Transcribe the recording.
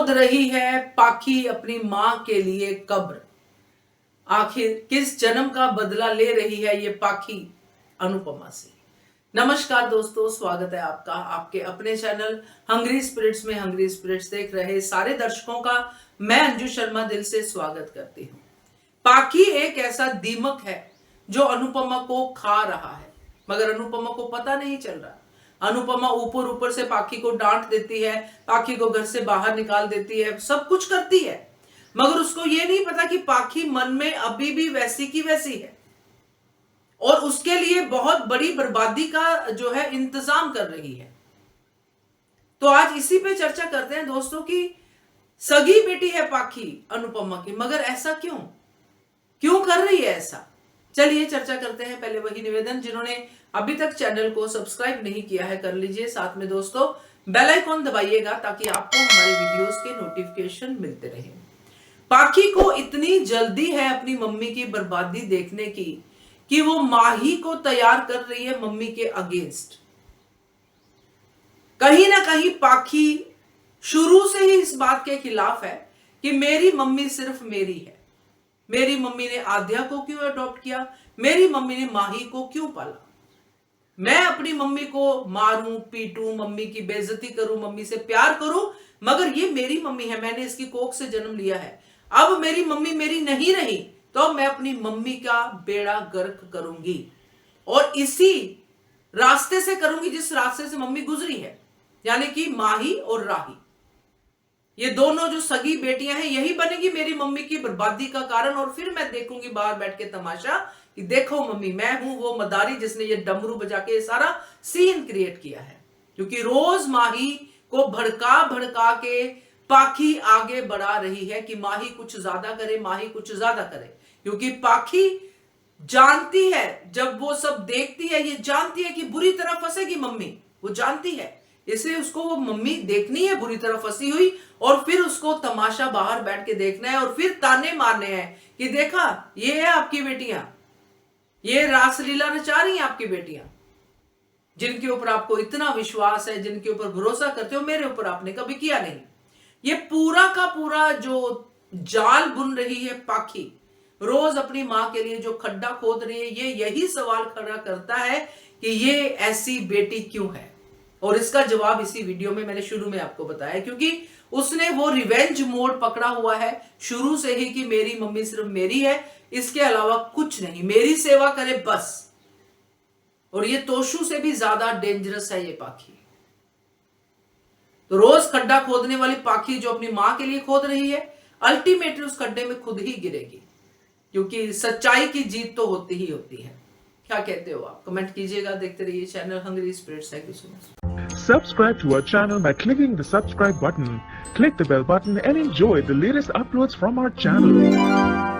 खोद रही है पाखी अपनी मां के लिए कब्र। आखिर किस जन्म का बदला ले रही है ये पाखी अनुपमा से। नमस्कार दोस्तों, स्वागत है आपका आपके अपने चैनल हंग्री स्पिरिट्स में। हंग्री स्पिरिट्स देख रहे सारे दर्शकों का मैं अंजू शर्मा दिल से स्वागत करती हूँ। पाखी एक ऐसा दीमक है जो अनुपमा को खा रहा है, मगर अनुपमा को पता नहीं चल रहा। अनुपमा ऊपर ऊपर से पाखी को डांट देती है, पाखी को घर से बाहर निकाल देती है, सब कुछ करती है, मगर उसको यह नहीं पता कि पाखी मन में अभी भी वैसी की वैसी है और उसके लिए बहुत बड़ी बर्बादी का जो है इंतजाम कर रही है। तो आज इसी पे चर्चा करते हैं दोस्तों की सगी बेटी है पाखी अनुपमा की, मगर ऐसा क्यों कर रही है ऐसा। चलिए चर्चा करते हैं। पहले वही निवेदन, जिन्होंने अभी तक चैनल को सब्सक्राइब नहीं किया है कर लीजिए, साथ में दोस्तों बेल आइकॉन दबाइएगा ताकि आपको हमारे वीडियोस के नोटिफिकेशन मिलते रहे। पाखी को इतनी जल्दी है अपनी मम्मी की बर्बादी देखने की कि वो माही को तैयार कर रही है मम्मी के अगेंस्ट। कहीं ना कहीं पाखी शुरू से ही इस बात के खिलाफ है कि मेरी मम्मी सिर्फ मेरी है। मेरी मम्मी ने आद्या को क्यों अडॉप्ट किया, मेरी मम्मी ने माही को क्यों पाला। मैं अपनी मम्मी को मारूं पीटूं, मम्मी की बेइज्जती करूं, मम्मी से प्यार करूं, मगर ये मेरी मम्मी है, मैंने इसकी कोख से जन्म लिया है। अब मेरी मम्मी मेरी नहीं रही तो मैं अपनी मम्मी का बेड़ा गर्क करूंगी और इसी रास्ते से करूंगी जिस रास्ते से मम्मी गुजरी है, यानी कि माही और राही। ये दोनों जो सगी बेटियां हैं यही बनेगी मेरी मम्मी की बर्बादी का कारण। और फिर मैं देखूंगी बाहर बैठ के तमाशा कि देखो मम्मी, मैं हूं वो मदारी जिसने ये डमरू बजा के ये सारा सीन क्रिएट किया है। क्योंकि रोज माही को भड़का भड़का के पाखी आगे बढ़ा रही है कि माही कुछ ज्यादा करे, माही कुछ ज्यादा करे। क्योंकि पाखी जानती है, जब वो सब देखती है ये जानती है कि बुरी तरह फंसेगी मम्मी, वो जानती है, इसलिए उसको वो मम्मी देखनी है बुरी तरह फंसी हुई और फिर उसको तमाशा बाहर बैठ के देखना है और फिर ताने मारने हैं कि देखा ये है आपकी बेटियां, ये रासलीला नचा रही हैं आपकी बेटियां, जिनके ऊपर आपको इतना विश्वास है, जिनके ऊपर भरोसा करते हो, मेरे ऊपर आपने कभी किया नहीं। ये पूरा का पूरा जो जाल बुन रही है पाखी, रोज अपनी मां के लिए जो खड्डा खोद रही है, ये यही सवाल खड़ा करता है कि ये ऐसी बेटी क्यों है। और इसका जवाब इसी वीडियो में मैंने शुरू में आपको बताया, क्योंकि उसने वो रिवेंज मोड पकड़ा हुआ है शुरू से ही कि मेरी मम्मी सिर्फ मेरी है, इसके अलावा कुछ नहीं, मेरी सेवा करे बस। और ये तोशु से भी ज्यादा डेंजरस है ये पाखी। तो रोज खड्डा खोदने वाली पाखी जो अपनी मां के लिए खोद रही है, अल्टीमेटली उस खड्डे में खुद ही गिरेगी, क्योंकि सच्चाई की जीत तो होती ही होती है। क्या कहते हो आप? कमेंट कीजिएगा। देखते रहिए channel Hungry Spirits. Thank you so much. Subscribe to our channel by clicking the subscribe button. Click the bell button and enjoy the latest uploads from our channel.